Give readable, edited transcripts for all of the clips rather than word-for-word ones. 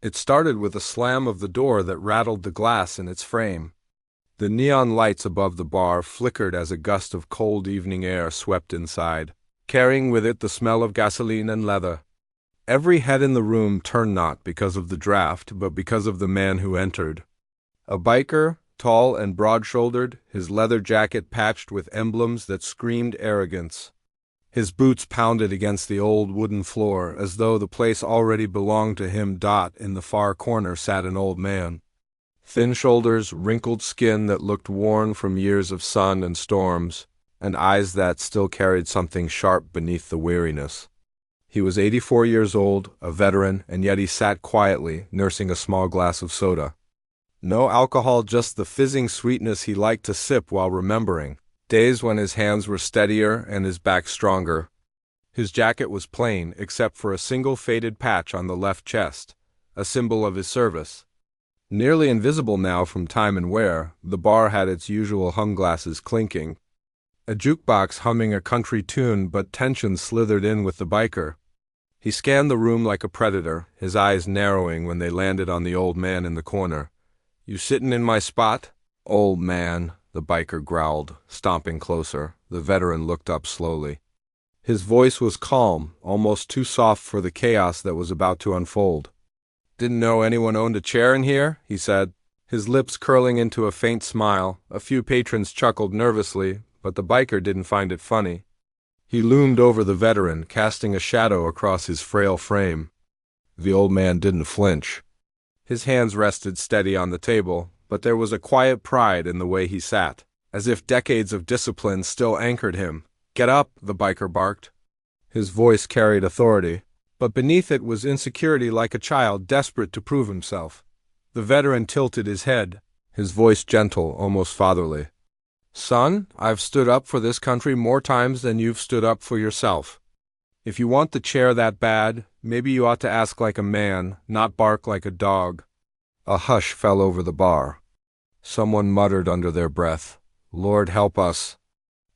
It started with a slam of the door that rattled the glass in its frame. The neon lights above the bar flickered as a gust of cold evening air swept inside, carrying with it the smell of gasoline and leather. Every head in the room turned not because of the draft, but because of the man who entered. A biker, tall and broad-shouldered, his leather jacket patched with emblems that screamed arrogance. His boots pounded against the old wooden floor as though the place already belonged to him. In the far corner sat an old man. Thin shoulders, wrinkled skin that looked worn from years of sun and storms, and eyes that still carried something sharp beneath the weariness. He was 84 years old, a veteran, and yet he sat quietly, nursing a small glass of soda. No alcohol, just the fizzing sweetness he liked to sip while remembering days when his hands were steadier and his back stronger. His jacket was plain, except for a single faded patch on the left chest, a symbol of his service. Nearly invisible now from time and wear, the bar had its usual hung glasses clinking, a jukebox humming a country tune, but tension slithered in with the biker. He scanned the room like a predator, his eyes narrowing when they landed on the old man in the corner. "You sittin' in my spot?" "Old man," the biker growled, stomping closer. The veteran looked up slowly. His voice was calm, almost too soft for the chaos that was about to unfold. "Didn't know anyone owned a chair in here," he said, his lips curling into a faint smile. A few patrons chuckled nervously, but the biker didn't find it funny. He loomed over the veteran, casting a shadow across his frail frame. The old man didn't flinch. His hands rested steady on the table, but there was a quiet pride in the way he sat, as if decades of discipline still anchored him. "Get up," the biker barked. His voice carried authority, but beneath it was insecurity, like a child desperate to prove himself. The veteran tilted his head, his voice gentle, almost fatherly. "Son, I've stood up for this country more times than you've stood up for yourself. If you want the chair that bad, maybe you ought to ask like a man, not bark like a dog." A hush fell over the bar. Someone muttered under their breath, "Lord help us."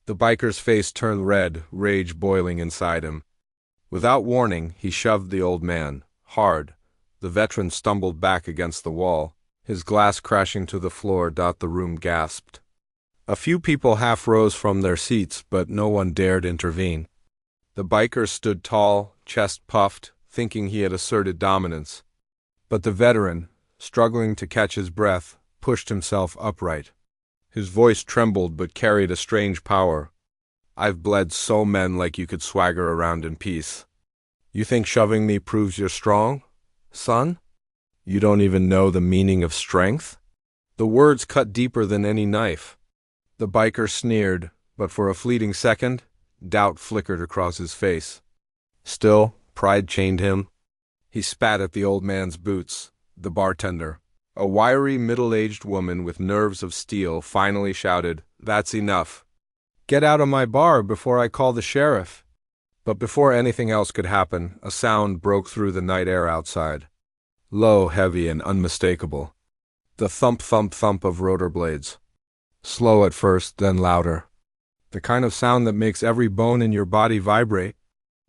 The biker's face turned red, rage boiling inside him. Without warning, he shoved the old man, hard. The veteran stumbled back against the wall, his glass crashing to the floor. The room gasped. A few people half rose from their seats, but no one dared intervene. The biker stood tall, chest puffed, thinking he had asserted dominance. But the veteran, struggling to catch his breath, pushed himself upright. His voice trembled but carried a strange power. "I've bled so men like you could swagger around in peace. You think shoving me proves you're strong, son? You don't even know the meaning of strength?" The words cut deeper than any knife. The biker sneered, but for a fleeting second, doubt flickered across his face. Still, pride chained him. He spat at the old man's boots. The bartender, a wiry, middle-aged woman with nerves of steel, finally shouted, "That's enough. Get out of my bar before I call the sheriff." But before anything else could happen, a sound broke through the night air outside. Low, heavy, and unmistakable. The thump-thump-thump of rotor blades. Slow at first, then louder. The kind of sound that makes every bone in your body vibrate.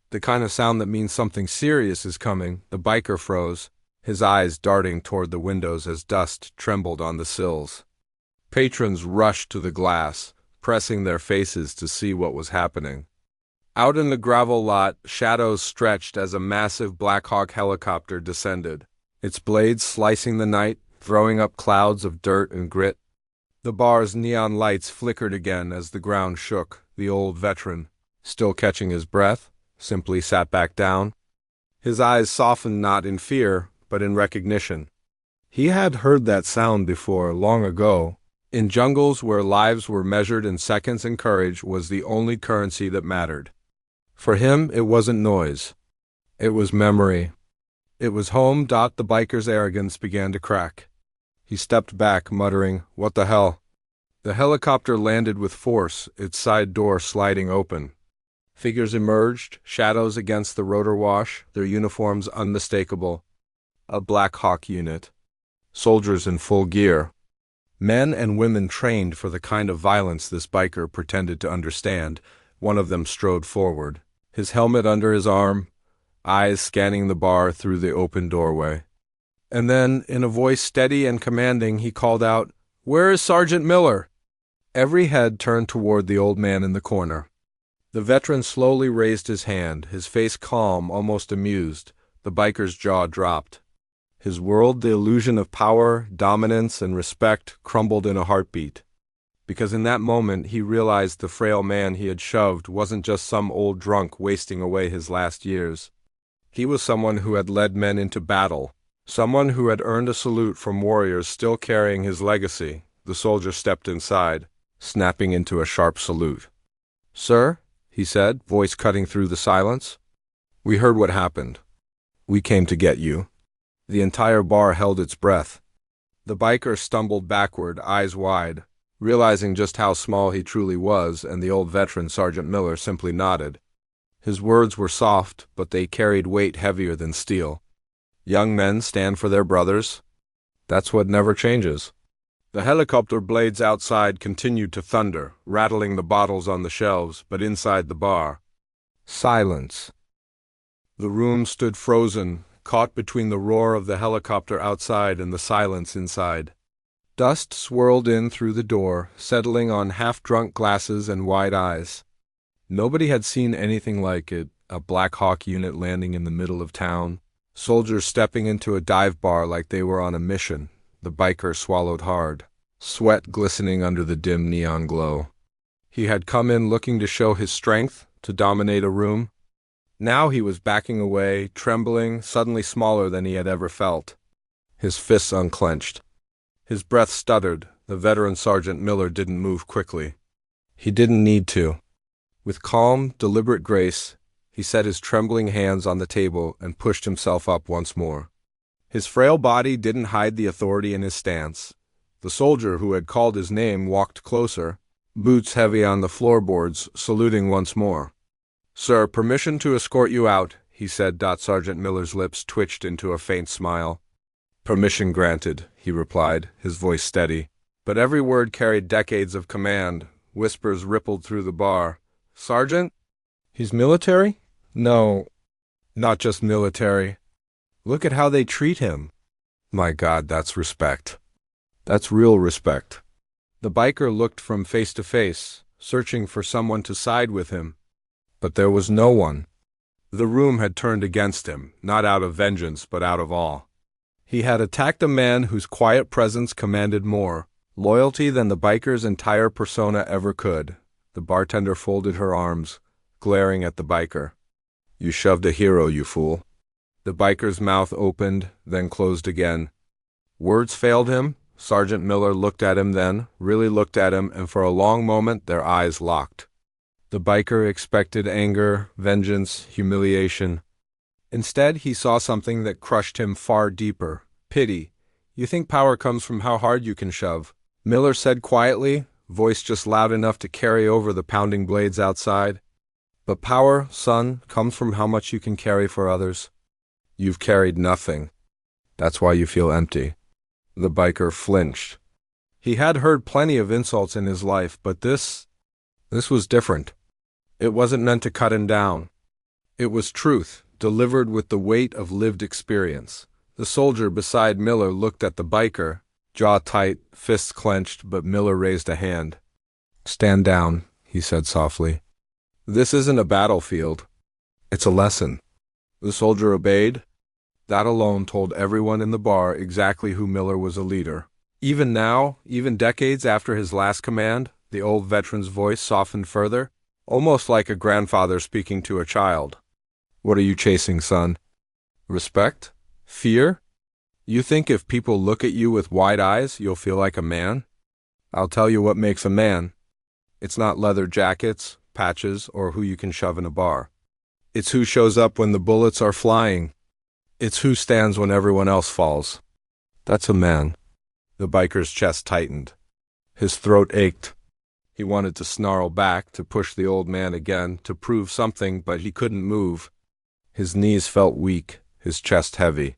The kind of sound that means something serious is coming. The biker froze, his eyes darting toward the windows as dust trembled on the sills. Patrons rushed to the glass, pressing their faces to see what was happening. Out in the gravel lot, shadows stretched as a massive Black Hawk helicopter descended, its blades slicing the night, throwing up clouds of dirt and grit. The bar's neon lights flickered again as the ground shook. The old veteran, still catching his breath, simply sat back down. His eyes softened not in fear, but in recognition. He had heard that sound before, long ago. In jungles where lives were measured in seconds and courage was the only currency that mattered. For him, it wasn't noise. It was memory. It was home. The biker's arrogance began to crack. He stepped back, muttering, "What the hell?" The helicopter landed with force, its side door sliding open. Figures emerged, shadows against the rotor wash, their uniforms unmistakable. A Black Hawk unit. Soldiers in full gear. Men and women trained for the kind of violence this biker pretended to understand. One of them strode forward, his helmet under his arm, eyes scanning the bar through the open doorway. And then, in a voice steady and commanding, he called out, "Where is Sergeant Miller?" Every head turned toward the old man in the corner. The veteran slowly raised his hand, his face calm, almost amused. The biker's jaw dropped. His world, the illusion of power, dominance, and respect, crumbled in a heartbeat. Because in that moment he realized the frail man he had shoved wasn't just some old drunk wasting away his last years. He was someone who had led men into battle, someone who had earned a salute from warriors still carrying his legacy. The soldier stepped inside, snapping into a sharp salute. "Sir," he said, voice cutting through the silence, "we heard what happened. We came to get you." The entire bar held its breath. The biker stumbled backward, eyes wide, realizing just how small he truly was, and the old veteran Sergeant Miller simply nodded. His words were soft, but they carried weight heavier than steel. Young men stand for their brothers. That's what never changes. The helicopter blades outside continued to thunder, rattling the bottles on the shelves, but inside the bar, silence. The room stood frozen, caught between the roar of the helicopter outside and the silence inside. Dust swirled in through the door, settling on half-drunk glasses and wide eyes. Nobody had seen anything like it, a Black Hawk unit landing in the middle of town, soldiers stepping into a dive bar like they were on a mission. The biker swallowed hard, sweat glistening under the dim neon glow. He had come in looking to show his strength, to dominate a room. Now he was backing away, trembling, suddenly smaller than he had ever felt. His fists unclenched. His breath stuttered. The veteran Sergeant Miller didn't move quickly. He didn't need to. With calm, deliberate grace, he set his trembling hands on the table and pushed himself up once more. His frail body didn't hide the authority in his stance. The soldier who had called his name walked closer, boots heavy on the floorboards, saluting once more. "Sir, permission to escort you out," he said. Sergeant Miller's lips twitched into a faint smile. "Permission granted," he replied, his voice steady. But every word carried decades of command. Whispers rippled through the bar. "Sergeant? He's military? No, not just military. Look at how they treat him. My God, that's respect. That's real respect." The biker looked from face to face, searching for someone to side with him. But there was no one. The room had turned against him, not out of vengeance, but out of awe. He had attacked a man whose quiet presence commanded more loyalty than the biker's entire persona ever could. The bartender folded her arms, glaring at the biker. "You shoved a hero, you fool." The biker's mouth opened, then closed again. Words failed him. Sergeant Miller looked at him then, really looked at him, and for a long moment their eyes locked. The biker expected anger, vengeance, humiliation. Instead, he saw something that crushed him far deeper. Pity. "You think power comes from how hard you can shove," Miller said quietly, voice just loud enough to carry over the pounding blades outside. "But power, son, comes from how much you can carry for others. You've carried nothing. That's why you feel empty." The biker flinched. He had heard plenty of insults in his life, but this was different. It wasn't meant to cut him down. It was truth, delivered with the weight of lived experience. The soldier beside Miller looked at the biker, jaw tight, fists clenched, but Miller raised a hand. "Stand down," he said softly. "This isn't a battlefield. It's a lesson." The soldier obeyed. That alone told everyone in the bar exactly who Miller was a leader. Even now, even decades after his last command, the old veteran's voice softened further, almost like a grandfather speaking to a child. "What are you chasing, son? Respect? Fear? You think if people look at you with wide eyes, you'll feel like a man? I'll tell you what makes a man. It's not leather jackets, patches, or who you can shove in a bar. It's who shows up when the bullets are flying. It's who stands when everyone else falls. That's a man." The biker's chest tightened. His throat ached. He wanted to snarl back, to push the old man again, to prove something, but he couldn't move. His knees felt weak, his chest heavy.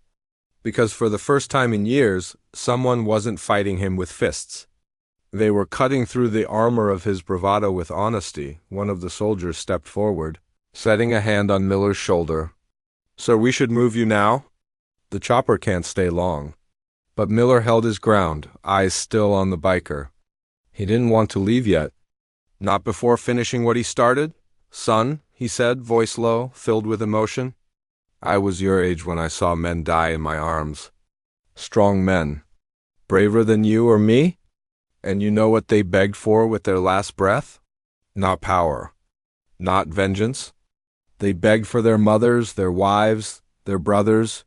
Because for the first time in years, someone wasn't fighting him with fists. They were cutting through the armor of his bravado with honesty. One of the soldiers stepped forward, setting a hand on Miller's shoulder. "Sir, we should move you now." The chopper can't stay long. But Miller held his ground, eyes still on the biker. He didn't want to leave yet. Not before finishing what he started? Son, he said, voice low, filled with emotion. I was your age when I saw men die in my arms. Strong men. Braver than you or me? And you know what they begged for with their last breath? Not power. Not vengeance. They begged for their mothers, their wives, their brothers.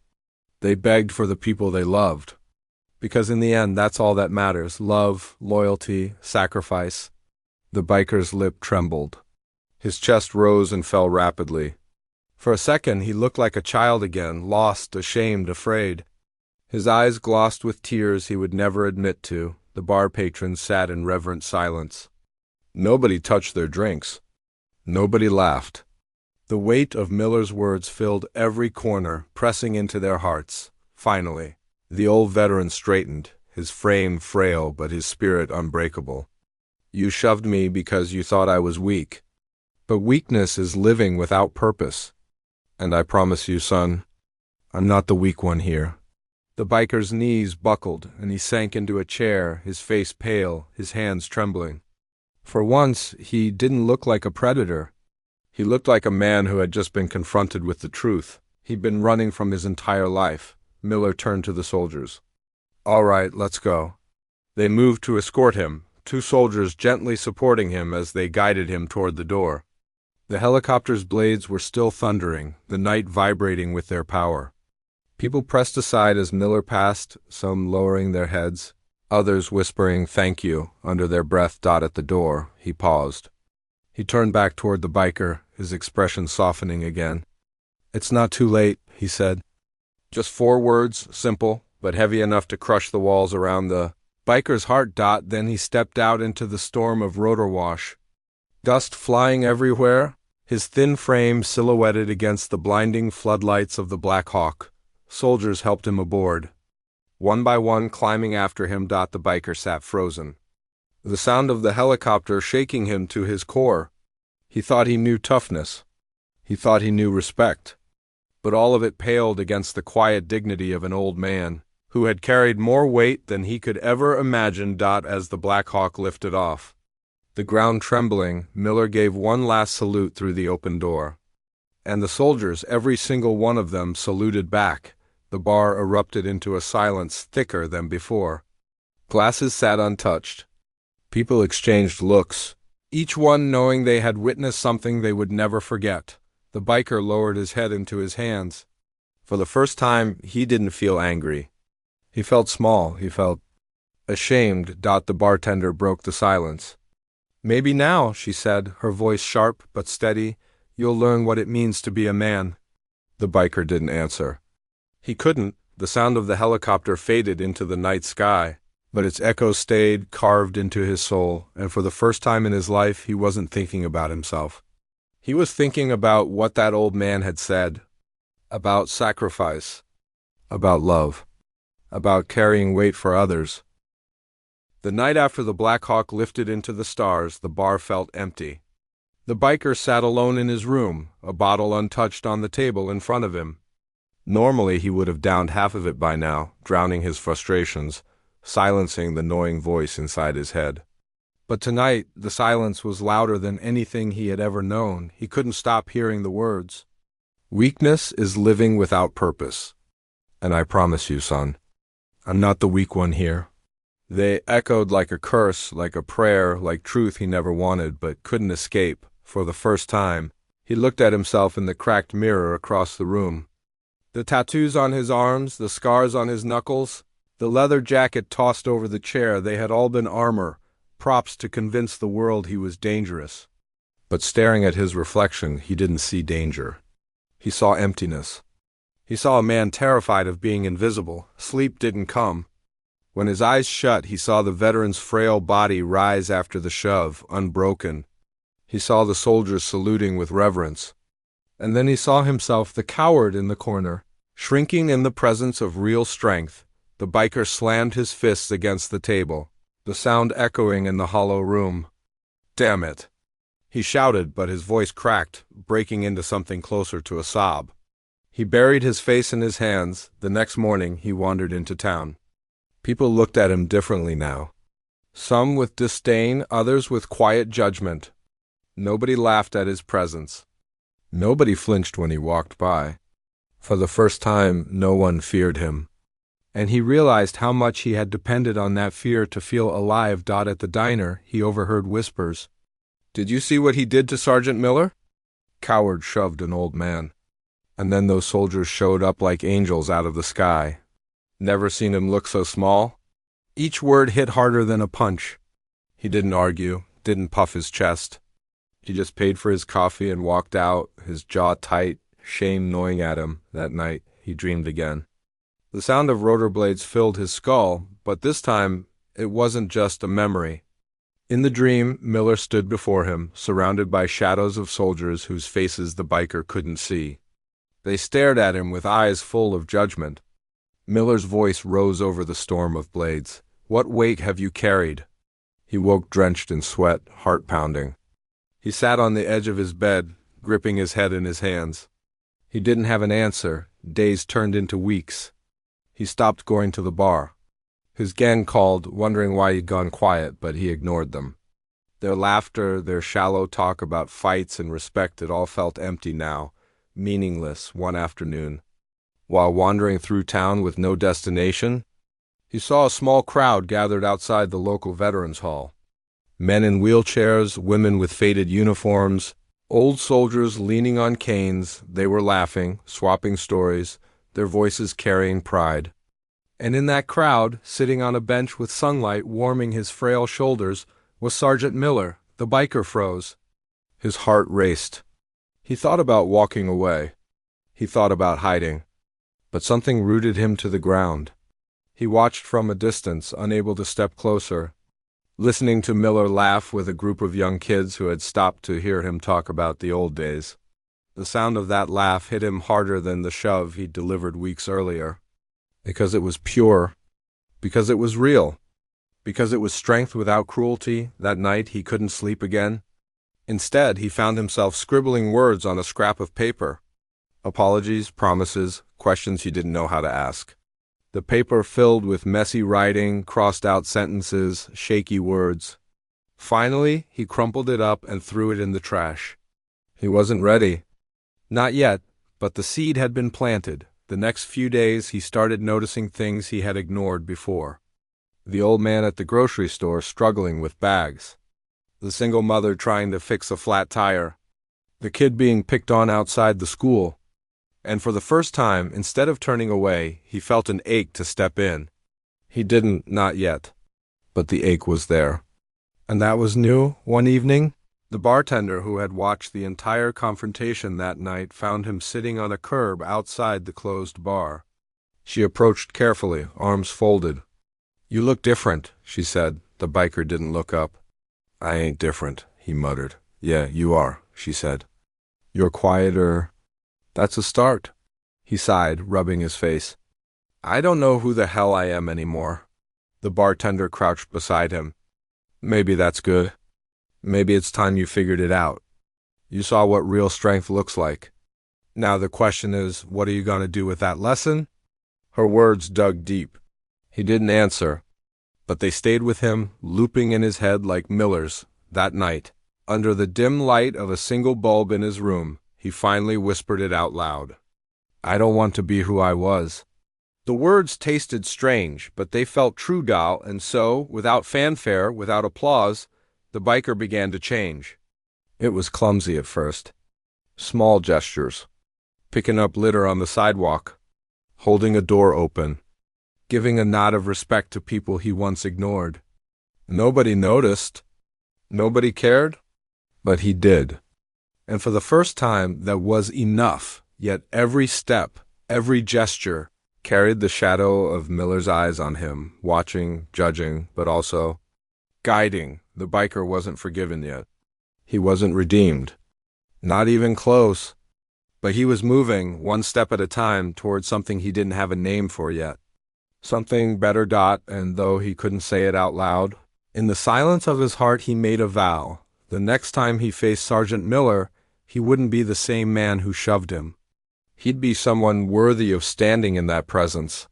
They begged for the people they loved. Because in the end, that's all that matters. Love, loyalty, sacrifice. The biker's lip trembled. His chest rose and fell rapidly. For a second, he looked like a child again, lost, ashamed, afraid. His eyes glossed with tears he would never admit to. The bar patrons sat in reverent silence. Nobody touched their drinks. Nobody laughed. The weight of Miller's words filled every corner, pressing into their hearts. Finally, the old veteran straightened, his frame frail but his spirit unbreakable. You shoved me because you thought I was weak. But weakness is living without purpose. And I promise you, son, I'm not the weak one here. The biker's knees buckled, and he sank into a chair, his face pale, his hands trembling. For once, he didn't look like a predator. He looked like a man who had just been confronted with the truth. He'd been running from his entire life. Miller turned to the soldiers. All right, let's go. They moved to escort him, 2 soldiers gently supporting him as they guided him toward the door. The helicopter's blades were still thundering, the night vibrating with their power. People pressed aside as Miller passed, some lowering their heads, others whispering thank you under their breath. At the door, he paused. He turned back toward the biker, his expression softening again. It's not too late, he said. Just 4 words, simple, but heavy enough to crush the walls around the biker's heart. Then he stepped out into the storm of rotor wash. Dust flying everywhere, his thin frame silhouetted against the blinding floodlights of the Black Hawk. Soldiers helped him aboard. One by one, climbing after him. The biker sat frozen. The sound of the helicopter shaking him to his core. He thought he knew toughness. He thought he knew respect. But all of it paled against the quiet dignity of an old man who had carried more weight than he could ever imagine. As the Black Hawk lifted off, the ground trembling, Miller gave one last salute through the open door. And the soldiers, every single one of them, saluted back. The bar erupted into a silence thicker than before. Glasses sat untouched. People exchanged looks, each one knowing they had witnessed something they would never forget. The biker lowered his head into his hands. For the first time, he didn't feel angry. He felt small. He felt ashamed. The bartender broke the silence. Maybe now, she said, her voice sharp but steady, you'll learn what it means to be a man. The biker didn't answer. He couldn't. The sound of the helicopter faded into the night sky, but its echo stayed, carved into his soul, and for the first time in his life, he wasn't thinking about himself. He was thinking about what that old man had said, about sacrifice, about love, about carrying weight for others. The night after the Black Hawk lifted into the stars, the bar felt empty. The biker sat alone in his room, a bottle untouched on the table in front of him. Normally he would have downed half of it by now, drowning his frustrations, silencing the gnawing voice inside his head. But tonight, the silence was louder than anything he had ever known. He couldn't stop hearing the words. Weakness is living without purpose. And I promise you, son, I'm not the weak one here. They echoed like a curse, like a prayer, like truth he never wanted but couldn't escape. For the first time, he looked at himself in the cracked mirror across the room. The tattoos on his arms, the scars on his knuckles, the leather jacket tossed over the chair, they had all been armor, props to convince the world he was dangerous. But staring at his reflection, he didn't see danger. He saw emptiness. He saw a man terrified of being invisible. Sleep didn't come. When his eyes shut, he saw the veteran's frail body rise after the shove, unbroken. He saw the soldiers saluting with reverence. And then he saw himself, the coward in the corner, shrinking in the presence of real strength. The biker slammed his fists against the table, the sound echoing in the hollow room. Damn it! He shouted, but his voice cracked, breaking into something closer to a sob. He buried his face in his hands. The next morning he wandered into town. People looked at him differently now. Some with disdain, others with quiet judgment. Nobody laughed at his presence. Nobody flinched when he walked by. For the first time, no one feared him. And he realized how much he had depended on that fear to feel alive. At the diner, he overheard whispers. "Did you see what he did to Sergeant Miller?" Coward shoved an old man. And then those soldiers showed up like angels out of the sky. Never seen him look so small. Each word hit harder than a punch. He didn't argue, didn't puff his chest. He just paid for his coffee and walked out, his jaw tight, shame gnawing at him. That night, he dreamed again. The sound of rotor blades filled his skull, but this time, it wasn't just a memory. In the dream, Miller stood before him, surrounded by shadows of soldiers whose faces the biker couldn't see. They stared at him with eyes full of judgment. Miller's voice rose over the storm of blades. "What weight have you carried?" He woke drenched in sweat, heart pounding. He sat on the edge of his bed, gripping his head in his hands. He didn't have an answer. Days turned into weeks. He stopped going to the bar. His gang called, wondering why he'd gone quiet, but he ignored them. Their laughter, their shallow talk about fights and respect, it all felt empty now, meaningless. One afternoon, while wandering through town with no destination, he saw a small crowd gathered outside the local Veterans Hall. Men in wheelchairs, women with faded uniforms, old soldiers leaning on canes. They were laughing, swapping stories, their voices carrying pride. And in that crowd, sitting on a bench with sunlight warming his frail shoulders, was Sergeant Miller. The biker froze. His heart raced. He thought about walking away. He thought about hiding. But something rooted him to the ground. He watched from a distance, unable to step closer, listening to Miller laugh with a group of young kids who had stopped to hear him talk about the old days. The sound of that laugh hit him harder than the shove he'd delivered weeks earlier. Because it was pure. Because it was real. Because it was strength without cruelty. That night he couldn't sleep again. Instead, he found himself scribbling words on a scrap of paper. Apologies, promises, questions he didn't know how to ask. The paper filled with messy writing, crossed-out sentences, shaky words. Finally, he crumpled it up and threw it in the trash. He wasn't ready. Not yet, but the seed had been planted. The next few days, he started noticing things he had ignored before. The old man at the grocery store struggling with bags. The single mother trying to fix a flat tire. The kid being picked on outside the school. And for the first time, instead of turning away, he felt an ache to step in. He didn't, not yet. But the ache was there. And that was new. One evening, the bartender who had watched the entire confrontation that night found him sitting on a curb outside the closed bar. She approached carefully, arms folded. "You look different," she said. The biker didn't look up. "I ain't different," he muttered. "Yeah, you are," she said. "You're quieter." "That's a start," he sighed, rubbing his face. "I don't know who the hell I am anymore." The bartender crouched beside him. "Maybe that's good. Maybe it's time you figured it out. You saw what real strength looks like. Now the question is, what are you going to do with that lesson?" Her words dug deep. He didn't answer, but they stayed with him, looping in his head like Miller's. That night, under the dim light of a single bulb in his room, he finally whispered it out loud. "I don't want to be who I was." The words tasted strange, but they felt true, and so, without fanfare, without applause, the biker began to change. It was clumsy at first. Small gestures. Picking up litter on the sidewalk. Holding a door open. Giving a nod of respect to people he once ignored. Nobody noticed. Nobody cared. But he did. And for the first time, that was enough. Yet every step, every gesture, carried the shadow of Miller's eyes on him, watching, judging, but also guiding. The biker wasn't forgiven yet. He wasn't redeemed. Not even close. But he was moving, one step at a time, towards something he didn't have a name for yet. Something better, and though he couldn't say it out loud, in the silence of his heart he made a vow. The next time he faced Sergeant Miller, he wouldn't be the same man who shoved him. He'd be someone worthy of standing in that presence.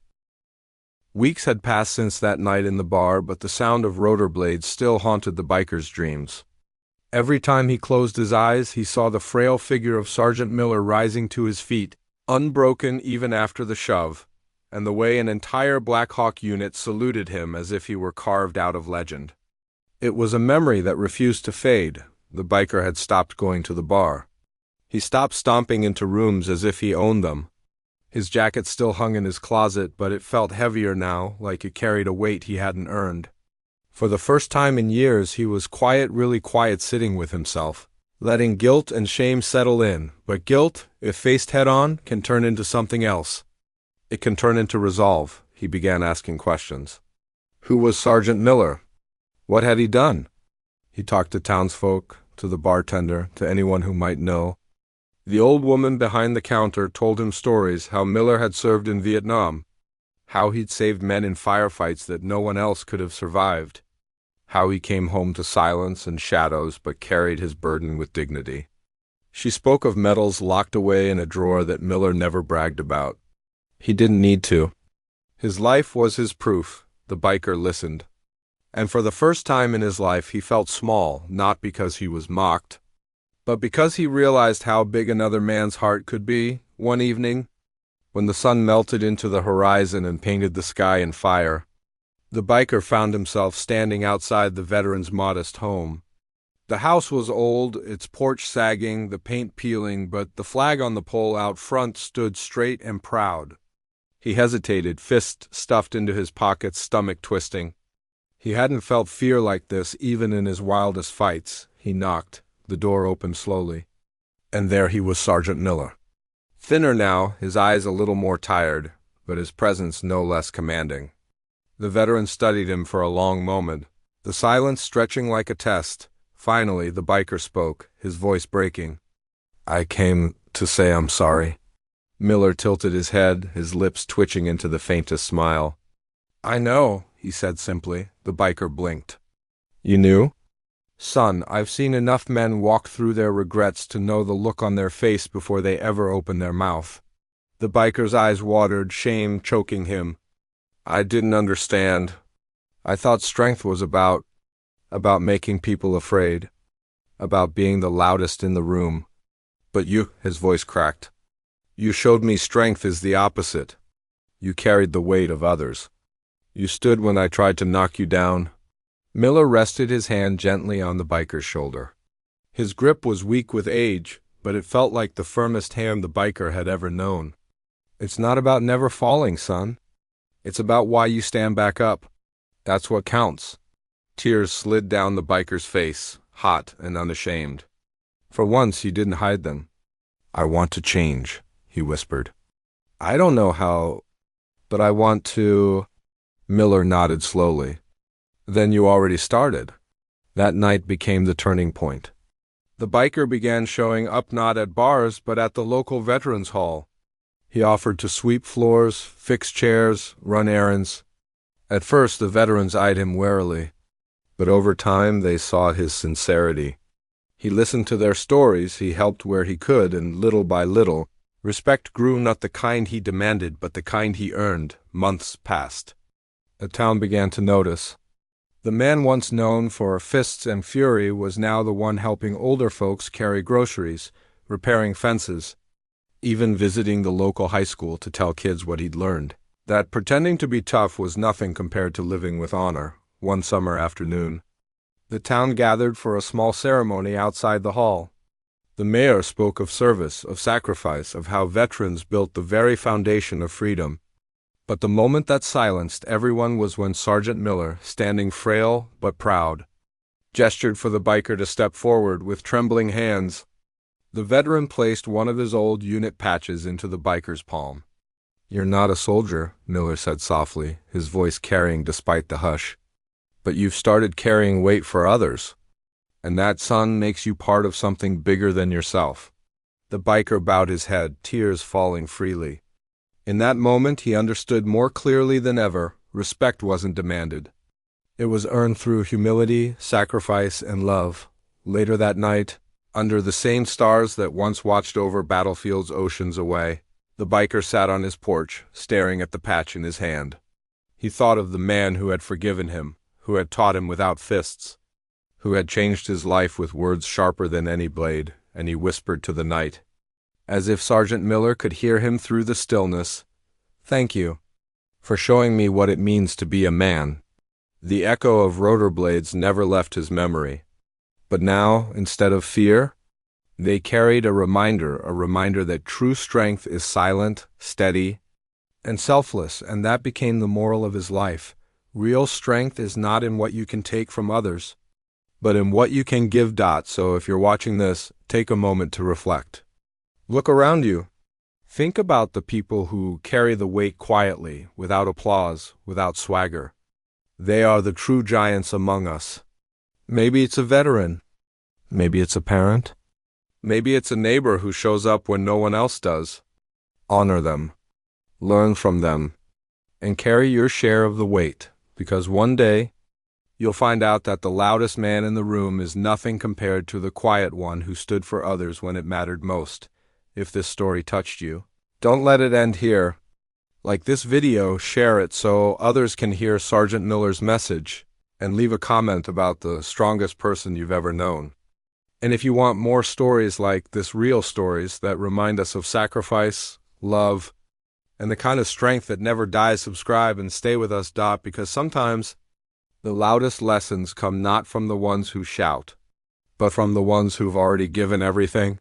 Weeks had passed since that night in the bar, but the sound of rotor blades still haunted the biker's dreams. Every time he closed his eyes, he saw the frail figure of Sergeant Miller rising to his feet, unbroken even after the shove, and the way an entire Black Hawk unit saluted him as if he were carved out of legend. It was a memory that refused to fade. The biker had stopped going to the bar. He stopped stomping into rooms as if he owned them. His jacket still hung in his closet, but it felt heavier now, like it carried a weight he hadn't earned. For the first time in years, he was quiet, really quiet, sitting with himself, letting guilt and shame settle in. But guilt, if faced head-on, can turn into something else. It can turn into resolve. He began asking questions. Who was Sergeant Miller? What had he done? He talked to townsfolk, to the bartender, to anyone who might know. The old woman behind the counter told him stories how Miller had served in Vietnam, how he'd saved men in firefights that no one else could have survived, how he came home to silence and shadows but carried his burden with dignity. She spoke of medals locked away in a drawer that Miller never bragged about. He didn't need to. His life was his proof. The biker listened. And for the first time in his life he felt small, not because he was mocked, but because he realized how big another man's heart could be. One evening, when the sun melted into the horizon and painted the sky in fire, the biker found himself standing outside the veteran's modest home. The house was old, its porch sagging, the paint peeling, but the flag on the pole out front stood straight and proud. He hesitated, fist stuffed into his pockets, stomach twisting. He hadn't felt fear like this even in his wildest fights. He knocked. The door opened slowly. And there he was, Sergeant Miller. Thinner now, his eyes a little more tired, but his presence no less commanding. The veteran studied him for a long moment, the silence stretching like a test. Finally, the biker spoke, his voice breaking. I came to say I'm sorry. Miller tilted his head, his lips twitching into the faintest smile. I know, he said simply. The biker blinked. You knew? Son, I've seen enough men walk through their regrets to know the look on their face before they ever open their mouth. The biker's eyes watered, shame choking him. I didn't understand. I thought strength was about making people afraid, about being the loudest in the room. But you, his voice cracked, you showed me strength is the opposite. You carried the weight of others. You stood when I tried to knock you down. Miller rested his hand gently on the biker's shoulder. His grip was weak with age, but it felt like the firmest hand the biker had ever known. It's not about never falling, son. It's about why you stand back up. That's what counts. Tears slid down the biker's face, hot and unashamed. For once he didn't hide them. I want to change, he whispered. I don't know how, but I want to. Miller nodded slowly. Then you already started. That night became the turning point. The biker began showing up not at bars, but at the local veterans hall. He offered to sweep floors, fix chairs, run errands. At first, the veterans eyed him warily, but over time they saw his sincerity. He listened to their stories, he helped where he could, and little by little, respect grew, not the kind he demanded, but the kind he earned. Months passed. The town began to notice. The man once known for fists and fury was now the one helping older folks carry groceries, repairing fences, even visiting the local high school to tell kids what he'd learned. That pretending to be tough was nothing compared to living with honor. One summer afternoon, the town gathered for a small ceremony outside the hall. The mayor spoke of service, of sacrifice, of how veterans built the very foundation of freedom. But the moment that silenced everyone was when Sergeant Miller, standing frail but proud, gestured for the biker to step forward with trembling hands. The veteran placed one of his old unit patches into the biker's palm. You're not a soldier, Miller said softly, his voice carrying despite the hush. But you've started carrying weight for others. And that, son, makes you part of something bigger than yourself. The biker bowed his head, tears falling freely. In that moment he understood more clearly than ever, respect wasn't demanded. It was earned through humility, sacrifice, and love. Later that night, under the same stars that once watched over battlefields oceans away, The biker sat on his porch, staring at the patch in his hand. He thought of the man who had forgiven him, who had taught him without fists, who had changed his life with words sharper than any blade, and he whispered to the night, as if Sergeant Miller could hear him through the stillness, "Thank you for showing me what it means to be a man." The echo of rotor blades never left his memory. But now, instead of fear, they carried a reminder that true strength is silent, steady, and selfless, and that became the moral of his life. Real strength is not in what you can take from others, but in what you can give. So if you're watching this, take a moment to reflect. Look around you. Think about the people who carry the weight quietly, without applause, without swagger. They are the true giants among us. Maybe it's a veteran. Maybe it's a parent. Maybe it's a neighbor who shows up when no one else does. Honor them. Learn from them. And carry your share of the weight, because one day, you'll find out that the loudest man in the room is nothing compared to the quiet one who stood for others when it mattered most. If this story touched you, don't let it end here. Like this video, share it so others can hear Sergeant Miller's message, and leave a comment about the strongest person you've ever known. And if you want more stories like this, real stories that remind us of sacrifice, love, and the kind of strength that never dies, subscribe and stay with us. Because sometimes the loudest lessons come not from the ones who shout, but from the ones who've already given everything.